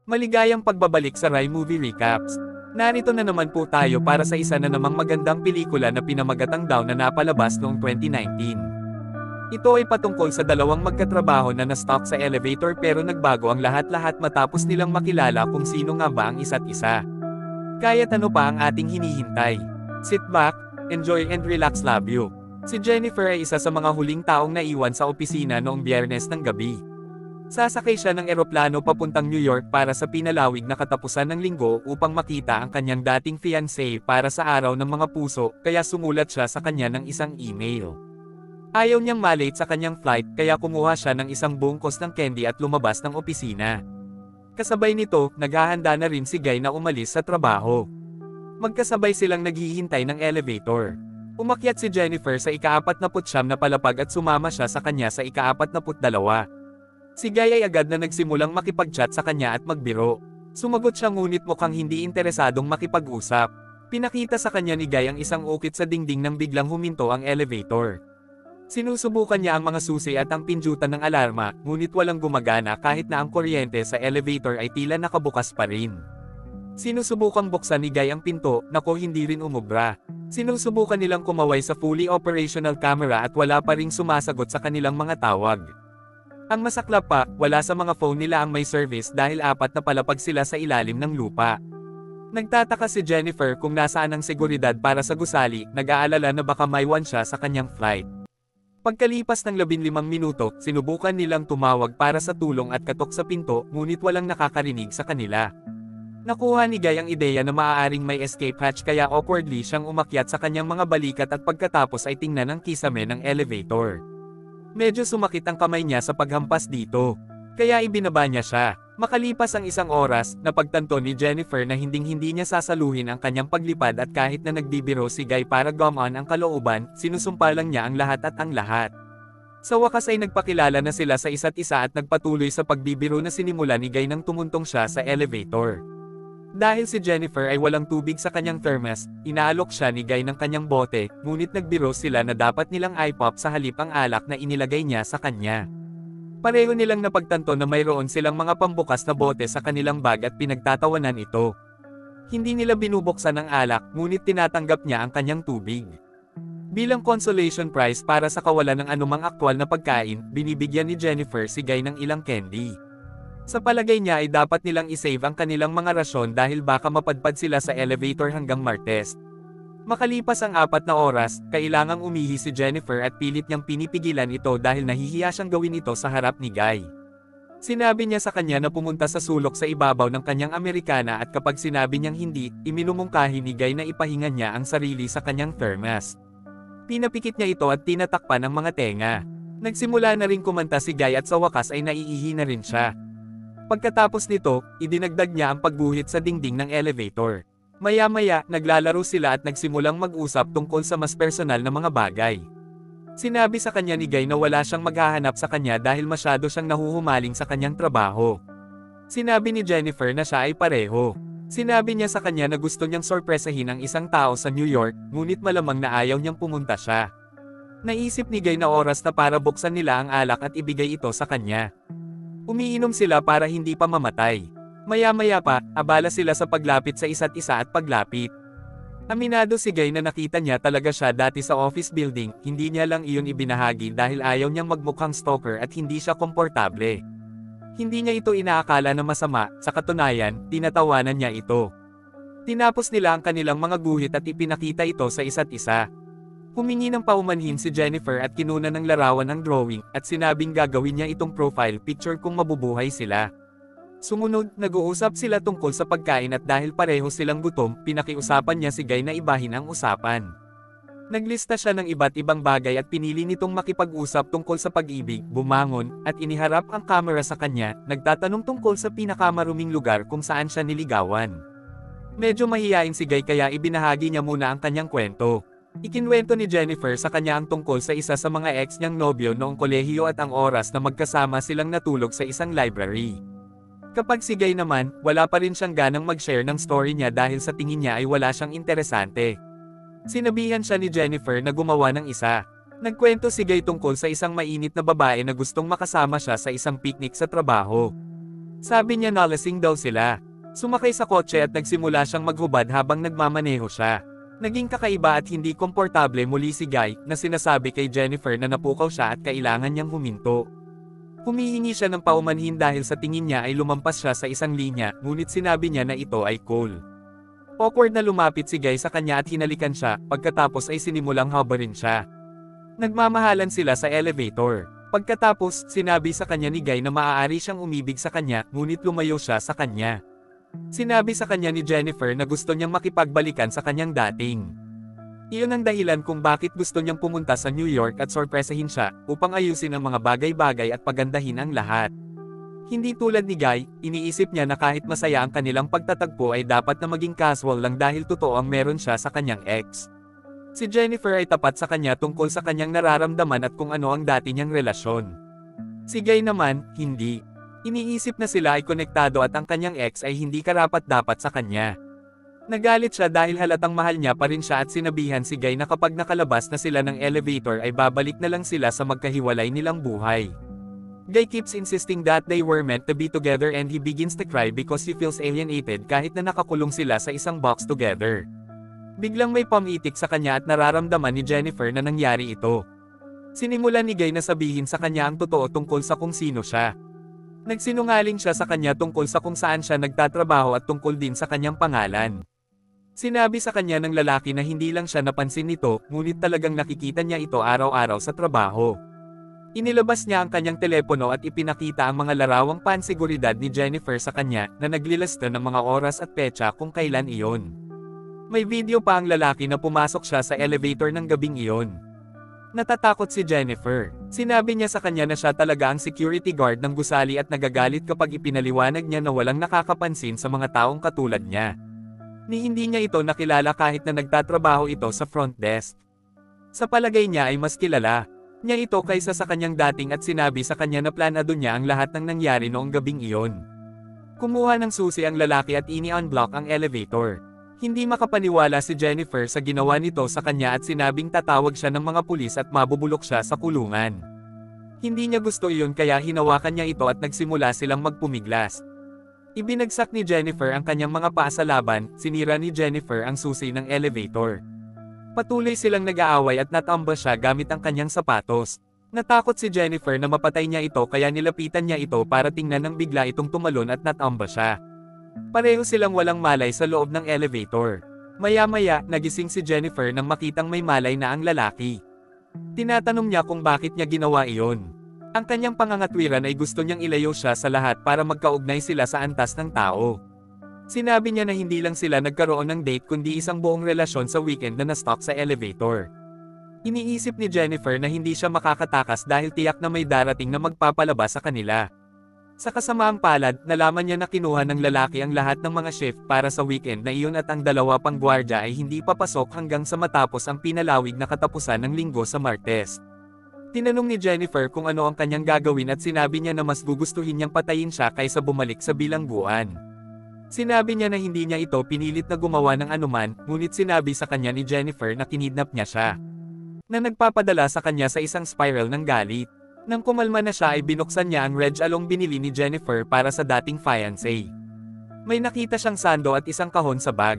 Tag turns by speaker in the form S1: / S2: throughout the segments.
S1: Maligayang pagbabalik sa Rai Movie Recaps. Narito na naman po tayo para sa isa na namang magandang pelikula na pinamagatang Down na napalabas noong 2019. Ito ay patungkol sa dalawang magkatrabaho na na-stuck sa elevator pero nagbago ang lahat-lahat matapos nilang makilala kung sino nga ba ang isa't isa. Kaya't ano pa ang ating hinihintay? Sit back, enjoy and relax, love you. Si Jennifer ay isa sa mga huling taong naiwan sa opisina noong Biyernes ng gabi. Sasakay siya ng eroplano papuntang New York para sa pinalawig na katapusan ng linggo upang makita ang kanyang dating fiancé para sa araw ng mga puso, kaya sumulat siya sa kanya ng isang email. Ayaw niyang malate sa kanyang flight kaya kumuha siya ng isang bungkos ng candy at lumabas ng opisina. Kasabay nito, naghahanda na rin si Guy na umalis sa trabaho. Magkasabay silang naghihintay ng elevator. Umakyat si Jennifer sa ika-49 na palapag at sumama siya sa kanya sa ika-42. Si Guy ay agad na nagsimulang makipag-chat sa kanya at magbiro. Sumagot siya ngunit mukhang hindi interesadong makipag-usap. Pinakita sa kanya ni Guy ang isang ukit sa dingding nang biglang huminto ang elevator. Sinusubukan niya ang mga susi at ang pindutan ng alarma, ngunit walang gumagana kahit na ang kuryente sa elevator ay tila nakabukas pa rin. Sinusubukang buksan ni Guy ang pinto, nako hindi rin umubra. Sinusubukan nilang kumaway sa fully operational camera at wala pa ring sumasagot sa kanilang mga tawag. Ang masaklap pa, wala sa mga phone nila ang may service dahil 4 na palapag sila sa ilalim ng lupa. Nagtataka si Jennifer kung nasaan ang seguridad para sa gusali, nag-aalala na baka maiwan siya sa kanyang flight. Pagkalipas ng 15 minuto, sinubukan nilang tumawag para sa tulong at katok sa pinto, ngunit walang nakakarinig sa kanila. Nakuha ni Guy ang ideya na maaaring may escape hatch kaya awkwardly siyang umakyat sa kanyang mga balikat at pagkatapos ay tingnan ang kisame ng elevator. Medyo sumakit ang kamay niya sa paghampas dito. Kaya ibinaba niya siya. Makalipas ang 1 oras, napagtanto ni Jennifer na hinding-hindi niya sasaluhin ang kanyang paglipad at kahit na nagbibiro si Guy para gumaan ang kalooban, sinusumpa lang niya ang lahat at ang lahat. Sa wakas ay nagpakilala na sila sa isa't isa at nagpatuloy sa pagbibiro na sinimula ni Guy nang tumuntong siya sa elevator. Dahil si Jennifer ay walang tubig sa kanyang thermos, inaalok siya ni Guy ng kanyang bote, ngunit nagbiro sila na dapat nilang i-pop sa halip ang alak na inilagay niya sa kanya. Pareho nilang napagtanto na mayroon silang mga pambukas na bote sa kanilang bag at pinagtatawanan ito. Hindi nila binubuksan ang alak, ngunit tinatanggap niya ang kanyang tubig. Bilang consolation prize para sa kawalan ng anumang aktwal na pagkain, binibigyan ni Jennifer si Guy ng ilang candy. Sa palagay niya ay dapat nilang isave ang kanilang mga rasyon dahil baka mapadpad sila sa elevator hanggang Martes. Makalipas ang 4 na oras, kailangang umihi si Jennifer at pilit niyang pinipigilan ito dahil nahihiya siyang gawin ito sa harap ni Guy. Sinabi niya sa kanya na pumunta sa sulok sa ibabaw ng kanyang Amerikana at kapag sinabi niyang hindi, iminumungkahi ni Guy na ipahinga niya ang sarili sa kanyang thermos. Pinapikit niya ito at tinatakpan ang mga tenga. Nagsimula na rin kumanta si Guy at sa wakas ay naiihi na rin siya. Pagkatapos nito, idinagdag niya ang pagguhit sa dingding ng elevator. Maya-maya, naglalaro sila at nagsimulang mag-usap tungkol sa mas personal na mga bagay. Sinabi sa kanya ni Guy na wala siyang maghahanap sa kanya dahil masyado siyang nahuhumaling sa kanyang trabaho. Sinabi ni Jennifer na siya ay pareho. Sinabi niya sa kanya na gusto niyang sorpresahin ang isang tao sa New York, ngunit malamang na ayaw niyang pumunta siya. Naisip ni Guy na oras na para buksan nila ang alak at ibigay ito sa kanya. Umiinom sila para hindi pa mamatay. Maya-maya pa, abala sila sa paglapit sa isa't isa at paglapit. Aminado si Guy na nakita niya talaga siya dati sa office building, hindi niya lang iyon ibinahagi dahil ayaw niyang magmukhang stalker at hindi siya komportable. Hindi niya ito inaakala na masama, sa katunayan, tinatawanan niya ito. Tinapos nila ang kanilang mga guhit at ipinakita ito sa isa't isa. Humingi ng paumanhin si Jennifer at kinuna ng larawan ang drawing, at sinabing gagawin niya itong profile picture kung mabubuhay sila. Sumunod, nag-uusap sila tungkol sa pagkain at dahil pareho silang gutom, pinakiusapan niya si Guy na ibahin ang usapan. Naglista siya ng iba't ibang bagay at pinili nitong makipag-usap tungkol sa pag-ibig, bumangon, at iniharap ang kamera sa kanya, nagtatanong tungkol sa pinakamaruming lugar kung saan siya niligawan. Medyo mahiyain si Guy kaya ibinahagi niya muna ang kanyang kwento. Ikinwento ni Jennifer sa kanya ang tungkol sa isa sa mga ex niyang nobyo noong kolehiyo at ang oras na magkasama silang natulog sa isang library. Kapag si Guy naman, wala pa rin siyang ganang mag-share ng story niya dahil sa tingin niya ay wala siyang interesante. Sinabihan siya ni Jennifer na gumawa ng isa. Nagkwento si Guy tungkol sa isang mainit na babae na gustong makasama siya sa isang picnic sa trabaho. Sabi niya nalasing daw sila. Sumakay sa kotse at nagsimula siyang maghubad habang nagmamaneho siya. Naging kakaiba at hindi komportable muli si Guy, na sinasabi kay Jennifer na napukaw siya at kailangan niyang huminto. Humihingi siya ng paumanhin dahil sa tingin niya ay lumampas siya sa isang linya, ngunit sinabi niya na ito ay Cole. Awkward na lumapit si Guy sa kanya at hinalikan siya, pagkatapos ay sinimulang habarin siya. Nagmamahalan sila sa elevator. Pagkatapos, sinabi sa kanya ni Guy na maaari siyang umibig sa kanya, ngunit lumayo siya sa kanya. Sinabi sa kanya ni Jennifer na gusto niyang makipagbalikan sa kanyang dating. Iyon ang dahilan kung bakit gusto niyang pumunta sa New York at sorpresahin siya, upang ayusin ang mga bagay-bagay at pagandahin ang lahat. Hindi tulad ni Guy, iniisip niya na kahit masaya ang kanilang pagtatagpo ay dapat na maging casual lang dahil totoo ang meron siya sa kanyang ex. Si Jennifer ay tapat sa kanya tungkol sa kanyang nararamdaman at kung ano ang dati niyang relasyon. Si Guy naman, hindi. Iniisip na sila ay konektado at ang kanyang ex ay hindi karapat-dapat sa kanya. Nagalit siya dahil halatang mahal niya pa rin siya at sinabihan si Guy na kapag nakalabas na sila ng elevator ay babalik na lang sila sa magkahiwalay nilang buhay. Guy keeps insisting that they were meant to be together and he begins to cry because he feels alienated kahit na nakakulong sila sa isang box together. Biglang may pamitik sa kanya at nararamdaman ni Jennifer na nangyari ito. Sinimulan ni Guy na sabihin sa kanya ang totoo tungkol sa kung sino siya. Nagsinungaling siya sa kanya tungkol sa kung saan siya nagtatrabaho at tungkol din sa kanyang pangalan. Sinabi sa kanya ng lalaki na hindi lang siya napansin nito, ngunit talagang nakikita niya ito araw-araw sa trabaho. Inilabas niya ang kanyang telepono at ipinakita ang mga larawang pansiguridad ni Jennifer sa kanya na naglilista ng mga oras at petsa kung kailan iyon. May video pa ang lalaki na pumasok siya sa elevator ng gabing iyon. Natatakot si Jennifer. Sinabi niya sa kanya na siya talaga ang security guard ng gusali at nagagalit kapag ipinaliwanag niya na walang nakakapansin sa mga taong katulad niya. Ni hindi niya ito nakilala kahit na nagtatrabaho ito sa front desk. Sa palagay niya ay mas kilala niya ito kaysa sa kanyang dating at sinabi sa kanya na planado niya ang lahat ng nangyari noong gabing iyon. Kumuha ng susi ang lalaki at ini-unblock ang elevator. Hindi makapaniwala si Jennifer sa ginawa nito sa kanya at sinabing tatawag siya ng mga pulis at mabubulok siya sa kulungan. Hindi niya gusto iyon kaya hinawakan niya ito at nagsimula silang magpumiglas. Ibinagsak ni Jennifer ang kanyang mga paa sa laban, sinira ni Jennifer ang susi ng elevator. Patuloy silang nag-aaway at natamba siya gamit ang kanyang sapatos. Natakot si Jennifer na mapatay niya ito kaya nilapitan niya ito para tingnan nang bigla itong tumalon at natamba siya. Pareho silang walang malay sa loob ng elevator. Maya-maya, nagising si Jennifer nang makitang may malay na ang lalaki. Tinatanong niya kung bakit niya ginawa iyon. Ang kanyang pangangatwiran ay gusto niyang ilayo siya sa lahat para magkaugnay sila sa antas ng tao. Sinabi niya na hindi lang sila nagkaroon ng date kundi isang buong relasyon sa weekend na na-stuck sa elevator. Iniisip ni Jennifer na hindi siya makakatakas dahil tiyak na may darating na magpapalabas sa kanila. Sa kasamaang palad, nalaman niya na kinuha ng lalaki ang lahat ng mga shift para sa weekend na iyon at ang dalawa pang gwardya ay hindi papasok hanggang sa matapos ang pinalawig na katapusan ng linggo sa Martes. Tinanong ni Jennifer kung ano ang kanyang gagawin at sinabi niya na mas gugustuhin niyang patayin siya kaysa bumalik sa bilangguan. Sinabi niya na hindi niya ito pinilit na gumawa ng anuman, ngunit sinabi sa kanya ni Jennifer na kinidnap niya siya. Na nagpapadala sa kanya sa isang spiral ng galit. Nang kumalma na siya ay binuksan niya ang red along binili ni Jennifer para sa dating fiancé. May nakita siyang sando at isang kahon sa bag.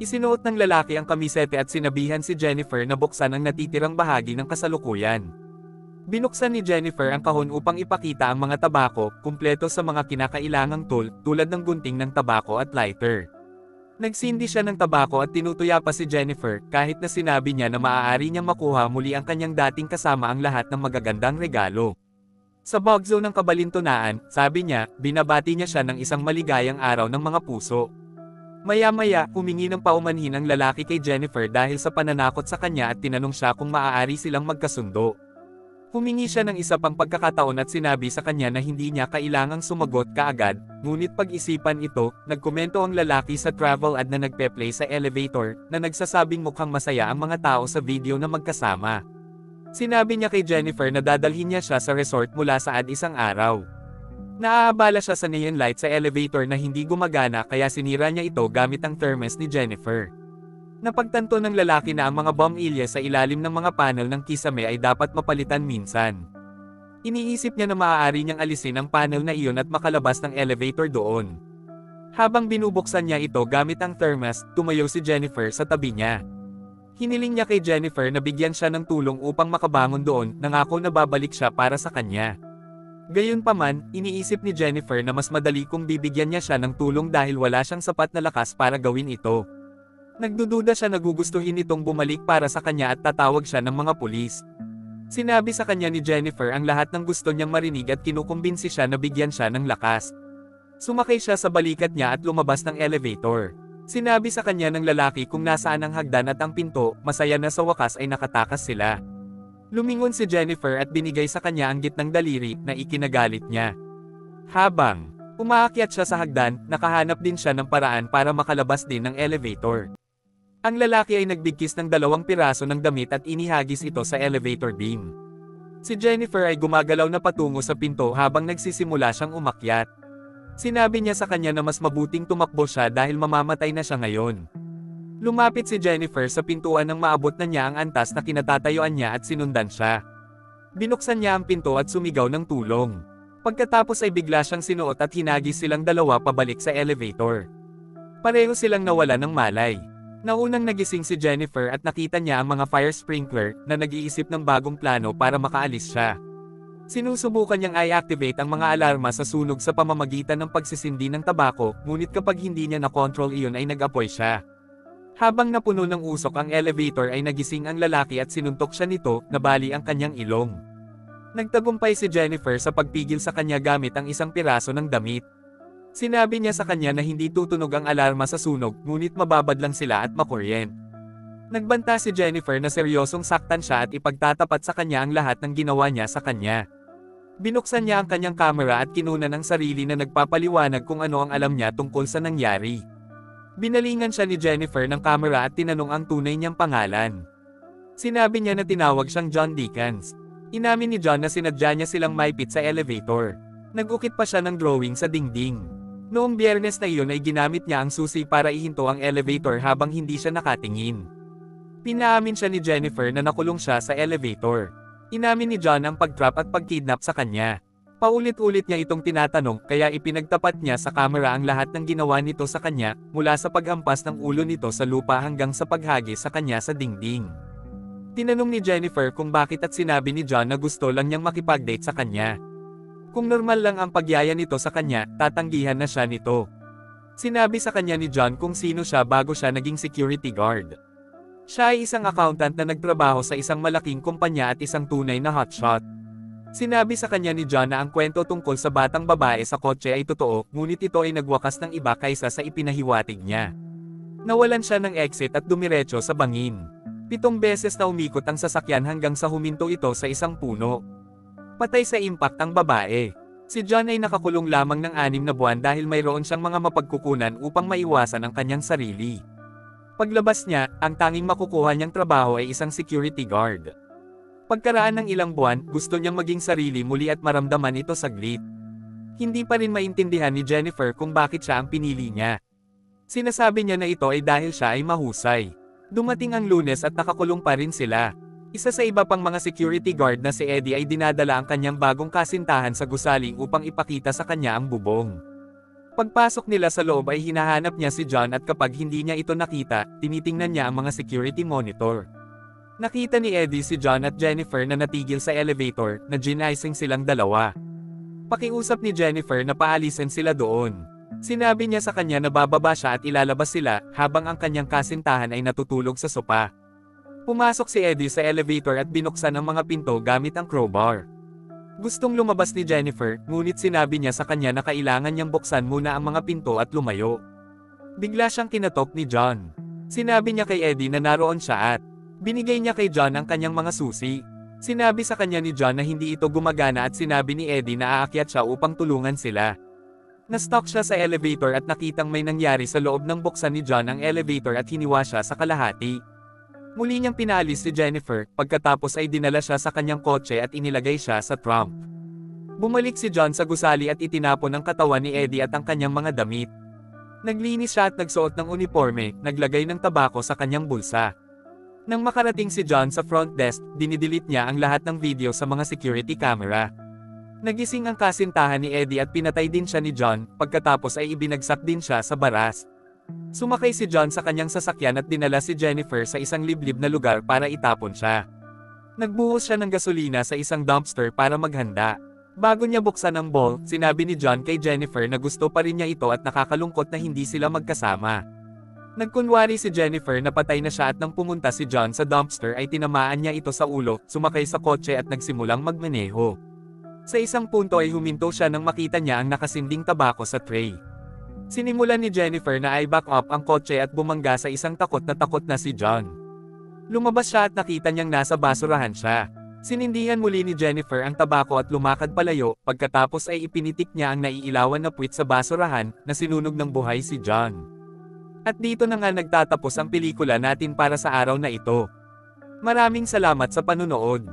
S1: Isinuot ng lalaki ang kamisete at sinabihan si Jennifer na buksan ang natitirang bahagi ng kasalukuyan. Binuksan ni Jennifer ang kahon upang ipakita ang mga tabako, kumpleto sa mga kinakailangang tool, tulad ng gunting ng tabako at lighter. Nagsindi siya ng tabako at tinutuya pa si Jennifer, kahit na sinabi niya na maaari niyang makuha muli ang kanyang dating kasama ang lahat ng magagandang regalo. Sa bugzo ng kabalintunaan, sabi niya, binabati niya siya ng isang maligayang araw ng mga puso. Maya-maya, humingi ng paumanhin ang lalaki kay Jennifer dahil sa pananakot sa kanya at tinanong siya kung maaari silang magkasundo. Humingi siya ng isa pang pagkakataon at sinabi sa kanya na hindi niya kailangang sumagot kaagad, ngunit pag-isipan ito, nagkomento ang lalaki sa travel ad na nagpe-play sa elevator, na nagsasabing mukhang masaya ang mga tao sa video na magkasama. Sinabi niya kay Jennifer na dadalhin niya siya sa resort mula sa ad isang araw. Naaabala siya sa neon light sa elevator na hindi gumagana kaya sinira niya ito gamit ang thermos ni Jennifer. Napagtanto ng lalaki na ang mga bombilya sa ilalim ng mga panel ng kisame ay dapat mapalitan minsan. Iniisip niya na maaari niyang alisin ang panel na iyon at makalabas ng elevator doon. Habang binubuksan niya ito gamit ang thermos, tumayo si Jennifer sa tabi niya. Hiniling niya kay Jennifer na bigyan siya ng tulong upang makabangon doon, nangako na babalik siya para sa kanya. Gayunpaman, iniisip ni Jennifer na mas madali kung bibigyan niya siya ng tulong dahil wala siyang sapat na lakas para gawin ito. Nagdududa siya na gugustuhin itong bumalik para sa kanya at tatawag siya ng mga pulis. Sinabi sa kanya ni Jennifer ang lahat ng gusto niyang marinig at kinukumbinsi siya na bigyan siya ng lakas. Sumakay siya sa balikat niya at lumabas ng elevator. Sinabi sa kanya ng lalaki kung nasaan ang hagdan at ang pinto, masaya na sa wakas ay nakatakas sila. Lumingon si Jennifer at binigay sa kanya ang gitnang daliri na ikinagalit niya. Habang umaakyat siya sa hagdan, nakahanap din siya ng paraan para makalabas din ng elevator. Ang lalaki ay nagbigkis ng 2 piraso ng damit at inihagis ito sa elevator beam. Si Jennifer ay gumagalaw na patungo sa pinto habang nagsisimula siyang umakyat. Sinabi niya sa kanya na mas mabuting tumakbo siya dahil mamamatay na siya ngayon. Lumapit si Jennifer sa pintuan nang maabot na niya ang antas na kinatatayuan niya at sinundan siya. Binuksan niya ang pinto at sumigaw ng tulong. Pagkatapos ay bigla siyang sinuot at hinagis silang dalawa pabalik sa elevator. Pareho silang nawala ng malay. Naunang nagising si Jennifer at nakita niya ang mga fire sprinkler na nag-iisip ng bagong plano para makaalis siya. Sinusubukan niyang i-activate ang mga alarma sa sunog sa pamamagitan ng pagsisindi ng tabako, ngunit kapag hindi niya na-control iyon ay nag-apoy siya. Habang napuno ng usok ang elevator ay nagising ang lalaki at sinuntok siya nito, nabali ang kanyang ilong. Nagtagumpay si Jennifer sa pagpigil sa kanya gamit ang isang piraso ng damit. Sinabi niya sa kanya na hindi tutunog ang alarma sa sunog, ngunit mababad lang sila at makuryent. Nagbanta si Jennifer na seryosong saktan siya at ipagtatapat sa kanya ang lahat ng ginawa niya sa kanya. Binuksan niya ang kanyang kamera at kinunan ang sarili na nagpapaliwanag kung ano ang alam niya tungkol sa nangyari. Binalingan siya ni Jennifer ng kamera at tinanong ang tunay niyang pangalan. Sinabi niya na tinawag siyang John Dickens. Inamin ni John na sinadya niya silang maipit sa elevator. Nag-ukit pa siya ng drawing sa dingding. Noong Biyernes na iyon ay ginamit niya ang susi para ihinto ang elevator habang hindi siya nakatingin. Pinaamin siya ni Jennifer na nakulong siya sa elevator. Inamin ni John ang pag-trap at pag-kidnap sa kanya. Paulit-ulit niya itong tinatanong kaya ipinagtapat niya sa kamera ang lahat ng ginawa nito sa kanya, mula sa paghampas ng ulo nito sa lupa hanggang sa paghagis sa kanya sa dingding. Tinanong ni Jennifer kung bakit at sinabi ni John na gusto lang niyang makipag-date sa kanya. Kung normal lang ang pagyaya nito sa kanya, tatanggihan na siya nito. Sinabi sa kanya ni John kung sino siya bago siya naging security guard. Siya ay isang accountant na nagtrabaho sa isang malaking kumpanya at isang tunay na hotshot. Sinabi sa kanya ni John na ang kwento tungkol sa batang babae sa kotse ay totoo, ngunit ito ay nagwakas ng iba kaysa sa ipinahiwatig niya. Nawalan siya ng exit at dumiretso sa bangin. 7 beses na umikot ang sasakyan hanggang sa huminto ito sa isang puno. Patay sa impact ang babae. Si John ay nakakulong lamang ng 6 na buwan dahil mayroon siyang mga mapagkukunan upang maiwasan ang kanyang sarili. Paglabas niya, ang tanging makukuha niyang trabaho ay isang security guard. Pagkaraan ng ilang buwan, gusto niyang maging sarili muli at maramdaman ito saglit. Hindi pa rin maintindihan ni Jennifer kung bakit siya ang pinili niya. Sinasabi niya na ito ay dahil siya ay mahusay. Dumating ang Lunes at nakakulong pa rin sila. Isa sa iba pang mga security guard na si Eddie ay dinadala ang kanyang bagong kasintahan sa gusali upang ipakita sa kanya ang bubong. Pagpasok nila sa loob ay hinahanap niya si John at kapag hindi niya ito nakita, tinitingnan niya ang mga security monitor. Nakita ni Eddie si John at Jennifer na natigil sa elevator, na ginising silang dalawa. Pakiusap ni Jennifer na paalisin sila doon. Sinabi niya sa kanya na bababa siya at ilalabas sila, habang ang kanyang kasintahan ay natutulog sa sopa. Pumasok si Eddie sa elevator at binuksan ang mga pinto gamit ang crowbar. Gustong lumabas ni Jennifer, ngunit sinabi niya sa kanya na kailangan niyang buksan muna ang mga pinto at lumayo. Bigla siyang kinatok ni John. Sinabi niya kay Eddie na naroon siya at binigay niya kay John ang kanyang mga susi. Sinabi sa kanya ni John na hindi ito gumagana at sinabi ni Eddie na aakyat siya upang tulungan sila. Na-stuck siya sa elevator at nakitang may nangyari sa loob ng buksan ni John ang elevator at hiniwa siya sa kalahati. Muli niyang pinaalis si Jennifer, pagkatapos ay dinala siya sa kanyang kotse at inilagay siya sa trunk. Bumalik si John sa gusali at itinapon ang katawan ni Eddie at ang kanyang mga damit. Naglinis siya at nagsuot ng uniforme, naglagay ng tabako sa kanyang bulsa. Nang makarating si John sa front desk, dinidelete niya ang lahat ng video sa mga security camera. Nagising ang kasintahan ni Eddie at pinatay din siya ni John, pagkatapos ay ibinagsak din siya sa baras. Sumakay si John sa kanyang sasakyan at dinala si Jennifer sa isang liblib na lugar para itapon siya. Nagbuhos siya ng gasolina sa isang dumpster para maghanda. Bago niya buksan ang bowl, sinabi ni John kay Jennifer na gusto pa rin niya ito at nakakalungkot na hindi sila magkasama. Nagkunwari si Jennifer na patay na siya at nang pumunta si John sa dumpster ay tinamaan niya ito sa ulo, sumakay sa kotse at nagsimulang magmaneho. Sa isang punto ay huminto siya nang makita niya ang nakasinding tabako sa tray. Sinimulan ni Jennifer na i-back up ang kotse at bumangga sa isang takot na si John. Lumabas siya at nakita niyang nasa basurahan siya. Sinindihan muli ni Jennifer ang tabako at lumakad palayo, pagkatapos ay ipinitik niya ang naiilawan na puwit sa basurahan na sinunog ng buhay si John. At dito na nga nagtatapos ang pelikula natin para sa araw na ito. Maraming salamat sa panunood.